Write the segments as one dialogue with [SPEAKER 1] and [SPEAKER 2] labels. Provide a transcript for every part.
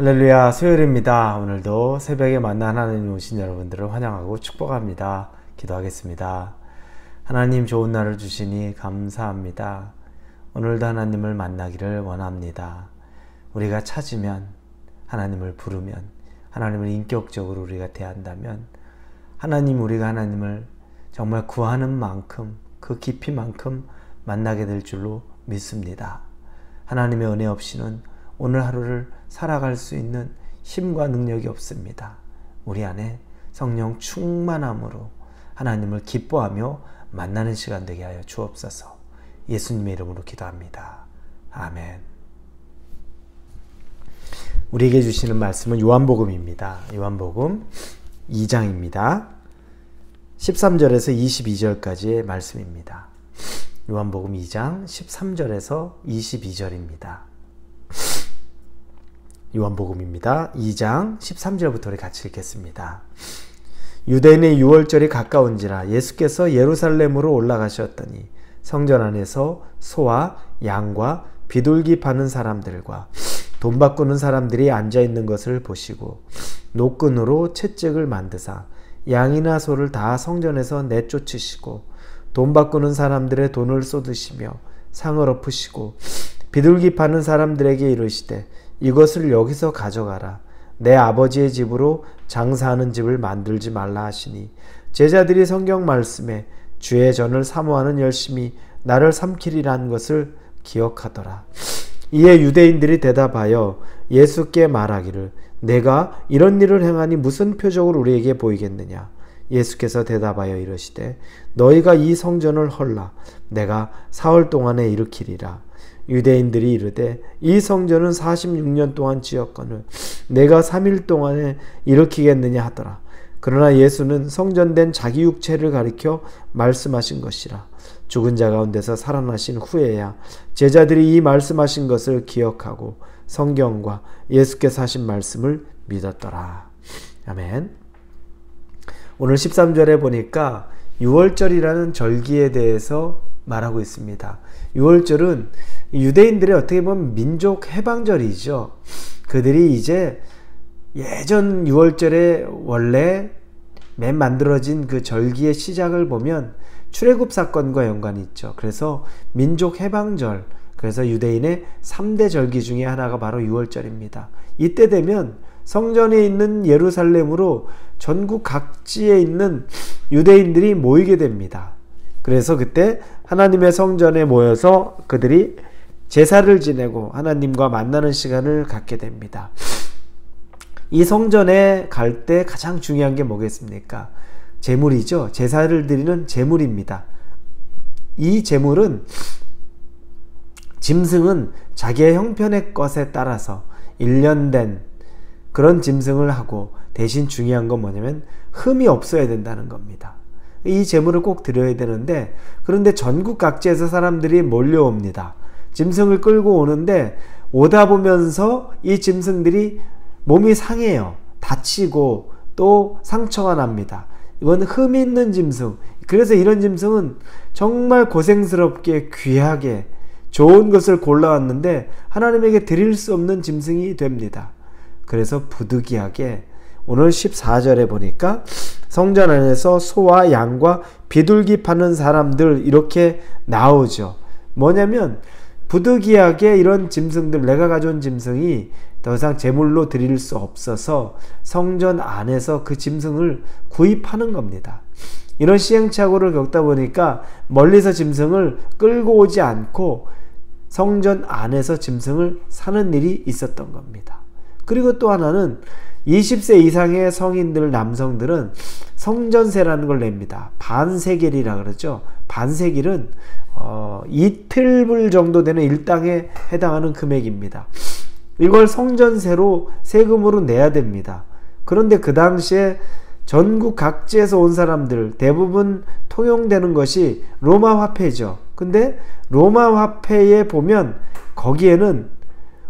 [SPEAKER 1] 할렐루야, 수요일입니다. 오늘도 새벽에 만나 하나님 오신 여러분들을 환영하고 축복합니다. 기도하겠습니다. 하나님 좋은 날을 주시니 감사합니다. 오늘도 하나님을 만나기를 원합니다. 우리가 찾으면, 하나님을 부르면, 하나님을 인격적으로 우리가 대한다면 우리가 하나님을 정말 구하는 만큼, 그 깊이만큼 만나게 될 줄로 믿습니다. 하나님의 은혜 없이는 오늘 하루를 살아갈 수 있는 힘과 능력이 없습니다. 우리 안에 성령 충만함으로 하나님을 기뻐하며 만나는 시간 되게 하여 주옵소서. 예수님의 이름으로 기도합니다. 아멘. 우리에게 주시는 말씀은 요한복음입니다. 요한복음 2장입니다. 13절에서 22절까지의 말씀입니다. 요한복음 2장 13절에서 22절입니다. 요한복음입니다. 2장 13절부터 우리 같이 읽겠습니다. 유대인의 유월절이 가까운지라 예수께서 예루살렘으로 올라가셨더니 성전 안에서 소와 양과 비둘기 파는 사람들과 돈 바꾸는 사람들이 앉아있는 것을 보시고 노끈으로 채찍을 만드사 양이나 소를 다 성전에서 내쫓으시고 돈 바꾸는 사람들의 돈을 쏟으시며 상을 엎으시고 비둘기 파는 사람들에게 이르시되 이것을 여기서 가져가라. 내 아버지의 집으로 장사하는 집을 만들지 말라 하시니 제자들이 성경 말씀에 주의 전을 사모하는 열심이 나를 삼키리라는 것을 기억하더라. 이에 유대인들이 대답하여 예수께 말하기를 내가 이런 일을 행하니 무슨 표적으로 우리에게 보이겠느냐. 예수께서 대답하여 이르시되 너희가 이 성전을 헐라 내가 사흘 동안에 일으키리라. 유대인들이 이르되 이 성전은 46년 동안 지었거늘 내가 3일 동안에 일으키겠느냐 하더라. 그러나 예수는 성전된 자기 육체를 가리켜 말씀하신 것이라. 죽은 자 가운데서 살아나신 후에야 제자들이 이 말씀하신 것을 기억하고 성경과 예수께서 하신 말씀을 믿었더라. 아멘. 오늘 13절에 보니까 유월절이라는 절기에 대해서 말하고 있습니다. 유월절은 유대인들의 어떻게 보면 민족 해방절이죠. 그들이 이제 예전 유월절에 원래 맨 만들어진 그 절기의 시작을 보면 출애굽 사건과 연관이 있죠. 그래서 민족 해방절, 그래서 유대인의 3대 절기 중에 하나가 바로 유월절입니다. 이때 되면 성전에 있는 예루살렘으로 전국 각지에 있는 유대인들이 모이게 됩니다. 그래서 그때 하나님의 성전에 모여서 그들이 제사를 지내고 하나님과 만나는 시간을 갖게 됩니다. 이 성전에 갈 때 가장 중요한 게 뭐겠습니까? 제물이죠. 제사를 드리는 제물입니다. 이 제물은 짐승은 자기의 형편의 것에 따라서 1년 된 그런 짐승을 하고 대신 중요한 건 뭐냐면 흠이 없어야 된다는 겁니다. 이 제물을 꼭 드려야 되는데 그런데 전국 각지에서 사람들이 몰려옵니다. 짐승을 끌고 오는데 오다 보면서 이 짐승들이 몸이 상해요. 다치고 또 상처가 납니다. 이건 흠이 있는 짐승. 그래서 이런 짐승은 정말 고생스럽게 귀하게 좋은 것을 골라왔는데 하나님에게 드릴 수 없는 짐승이 됩니다. 그래서 부득이하게 오늘 14절에 보니까 성전 안에서 소와 양과 비둘기 파는 사람들 이렇게 나오죠. 뭐냐면 부득이하게 이런 짐승들, 내가 가져온 짐승이 더 이상 제물로 드릴 수 없어서 성전 안에서 그 짐승을 구입하는 겁니다. 이런 시행착오를 겪다 보니까 멀리서 짐승을 끌고 오지 않고 성전 안에서 짐승을 사는 일이 있었던 겁니다. 그리고 또 하나는 20세 이상의 성인들, 남성들은 성전세라는 걸 냅니다. 반세겔이라 그러죠. 반세겔은 이틀불 정도 되는 일당에 해당하는 금액입니다. 이걸 성전세로 세금으로 내야 됩니다. 그런데 그 당시에 전국 각지에서 온 사람들 대부분 통용되는 것이 로마 화폐죠. 근데 로마 화폐에 보면 거기에는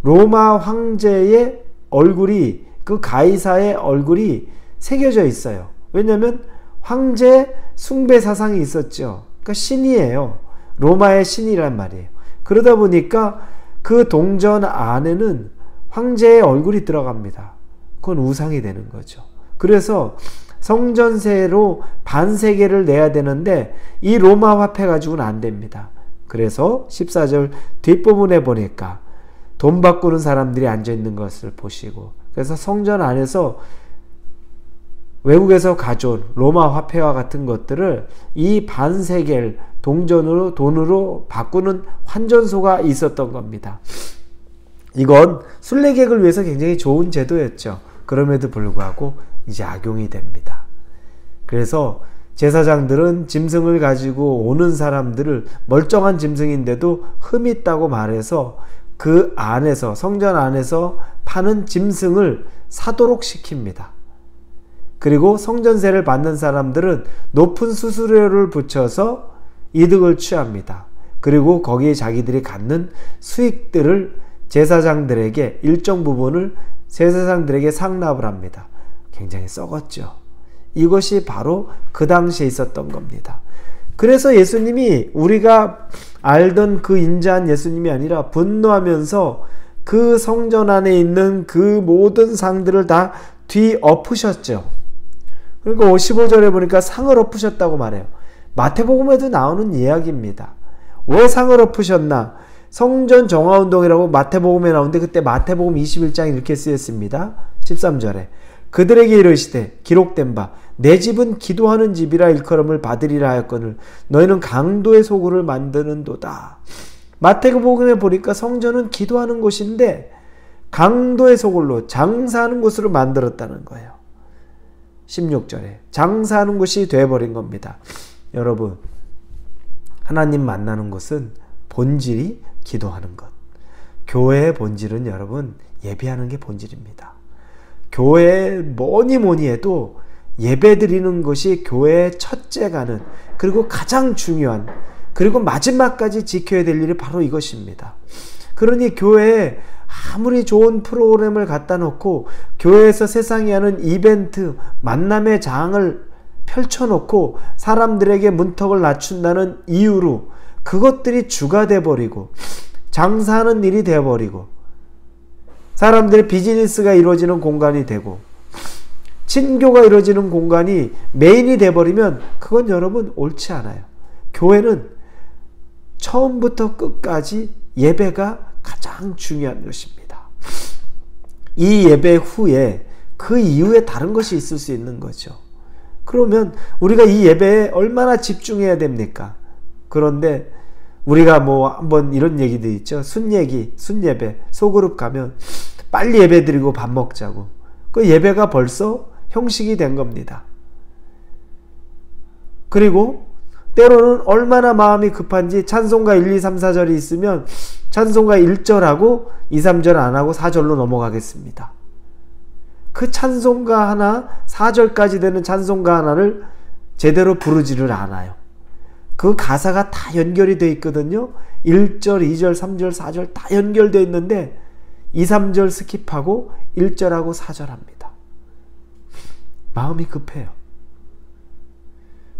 [SPEAKER 1] 로마 황제의 얼굴이, 그 가이사의 얼굴이 새겨져 있어요. 왜냐하면 황제 숭배 사상이 있었죠. 그러니까 신이에요. 로마의 신이란 말이에요. 그러다 보니까 그 동전 안에는 황제의 얼굴이 들어갑니다. 그건 우상이 되는 거죠. 그래서 성전세로 반세겔을 내야 되는데 이 로마 화폐 가지고는 안 됩니다. 그래서 14절 뒷부분에 보니까 돈 바꾸는 사람들이 앉아있는 것을 보시고, 그래서 성전 안에서 외국에서 가져온 로마 화폐와 같은 것들을 이 반세겔 돈으로 바꾸는 환전소가 있었던 겁니다. 이건 순례객을 위해서 굉장히 좋은 제도였죠. 그럼에도 불구하고 이제 악용이 됩니다. 그래서 제사장들은 짐승을 가지고 오는 사람들을 멀쩡한 짐승인데도 흠이 있다고 말해서 그 안에서, 성전 안에서 파는 짐승을 사도록 시킵니다. 그리고 성전세를 받는 사람들은 높은 수수료를 붙여서 이득을 취합니다. 그리고 거기에 자기들이 갖는 수익들을 제사장들에게 일정 부분을 제사장들에게 상납을 합니다. 굉장히 썩었죠. 이것이 바로 그 당시에 있었던 겁니다. 그래서 예수님이 우리가 알던 그 인자한 예수님이 아니라 분노하면서 그 성전 안에 있는 그 모든 상들을 다 뒤엎으셨죠. 그러니까 15절에 보니까 상을 엎으셨다고 말해요. 마태복음에도 나오는 이야기입니다. 왜 상을 엎으셨나? 성전 정화운동이라고 마태복음에 나오는데 그때 마태복음 21장 이렇게 쓰였습니다. 13절에 그들에게 이르시되 기록된 바 내 집은 기도하는 집이라 일컬음을 받으리라 하였거늘 너희는 강도의 소굴을 만드는도다. 마태복음에 보니까 성전은 기도하는 곳인데 강도의 소굴로 장사하는 곳으로 만들었다는 거예요. 16절에 장사하는 곳이 되어버린 겁니다. 여러분, 하나님 만나는 곳은 본질이 기도하는 것. 교회의 본질은 여러분 예배하는 게 본질입니다. 교회에 뭐니 해도 예배 드리는 것이 교회의 첫째가는, 그리고 가장 중요한, 그리고 마지막까지 지켜야 될 일이 바로 이것입니다. 그러니 교회에 아무리 좋은 프로그램을 갖다 놓고 교회에서 세상이 하는 이벤트, 만남의 장을 펼쳐놓고 사람들에게 문턱을 낮춘다는 이유로 그것들이 주가 돼버리고 장사하는 일이 돼버리고 사람들의 비즈니스가 이루어지는 공간이 되고 친교가 이루어지는 공간이 메인이 돼버리면 그건 여러분 옳지 않아요. 교회는 처음부터 끝까지 예배가 가장 중요한 것입니다. 이 예배 후에 그 이후에 다른 것이 있을 수 있는 거죠. 그러면 우리가 이 예배에 얼마나 집중해야 됩니까? 그런데 우리가 뭐 한번 이런 얘기도 있죠. 순예배, 소그룹 가면 빨리 예배 드리고 밥 먹자고. 그 예배가 벌써 형식이 된 겁니다. 그리고 때로는 얼마나 마음이 급한지 찬송가 1, 2, 3, 4절이 있으면 찬송가 1절하고 2, 3절 안 하고 4절로 넘어가겠습니다. 그 찬송가 하나, 4절까지 되는 찬송가 하나를 제대로 부르지를 않아요. 그 가사가 다 연결이 되어 있거든요. 1절, 2절, 3절, 4절 다 연결되어 있는데 2, 3절 스킵하고 1절하고 4절 합니다. 마음이 급해요.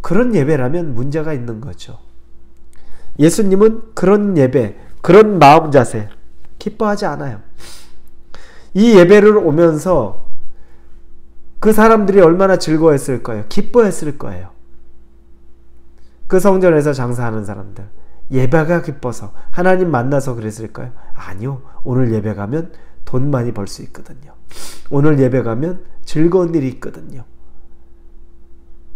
[SPEAKER 1] 그런 예배라면 문제가 있는 거죠. 예수님은 그런 예배, 그런 마음 자세 기뻐하지 않아요. 이 예배를 오면서 그 사람들이 얼마나 즐거워했을 거예요. 기뻐했을 거예요. 그 성전에서 장사하는 사람들 예배가 기뻐서 하나님 만나서 그랬을까요? 아니요. 오늘 예배 가면 돈 많이 벌 수 있거든요. 오늘 예배 가면 즐거운 일이 있거든요.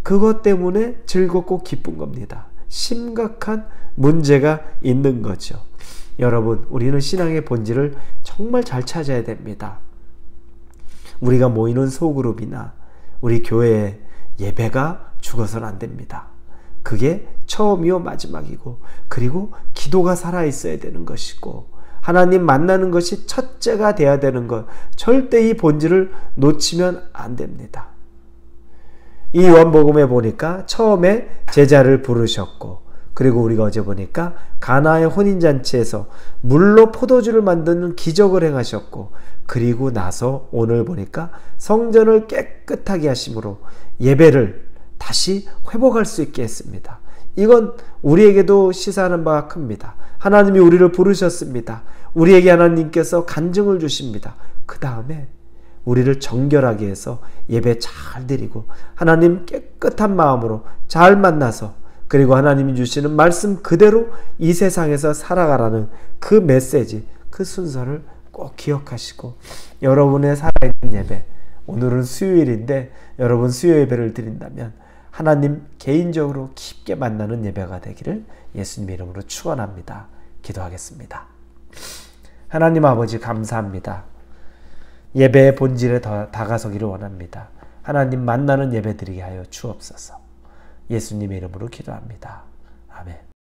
[SPEAKER 1] 그것 때문에 즐겁고 기쁜 겁니다. 심각한 문제가 있는 거죠. 여러분, 우리는 신앙의 본질을 정말 잘 찾아야 됩니다. 우리가 모이는 소그룹이나 우리 교회의 예배가 죽어서는 안 됩니다. 그게 처음이요 마지막이고, 그리고 기도가 살아있어야 되는 것이고, 하나님 만나는 것이 첫째가 돼야 되는 것, 절대 이 본질을 놓치면 안 됩니다. 이 요한복음에 보니까 처음에 제자를 부르셨고, 그리고 우리가 어제 보니까 가나의 혼인잔치에서 물로 포도주를 만드는 기적을 행하셨고, 그리고 나서 오늘 보니까 성전을 깨끗하게 하심으로 예배를 다시 회복할 수 있게 했습니다. 이건 우리에게도 시사하는 바가 큽니다. 하나님이 우리를 부르셨습니다. 우리에게 하나님께서 간증을 주십니다. 그 다음에 우리를 정결하게 해서 예배 잘 드리고 하나님 깨끗한 마음으로 잘 만나서 그리고 하나님이 주시는 말씀 그대로 이 세상에서 살아가라는 그 메시지, 그 순서를 꼭 기억하시고 여러분의 살아있는 예배, 오늘은 수요일인데 여러분 수요 예배를 드린다면 하나님 개인적으로 깊게 만나는 예배가 되기를 예수님의 이름으로 축원합니다. 기도하겠습니다. 하나님 아버지 감사합니다. 예배의 본질에 더 다가서기를 원합니다. 하나님 만나는 예배 드리게 하여 주옵소서. 예수님의 이름으로 기도합니다. 아멘.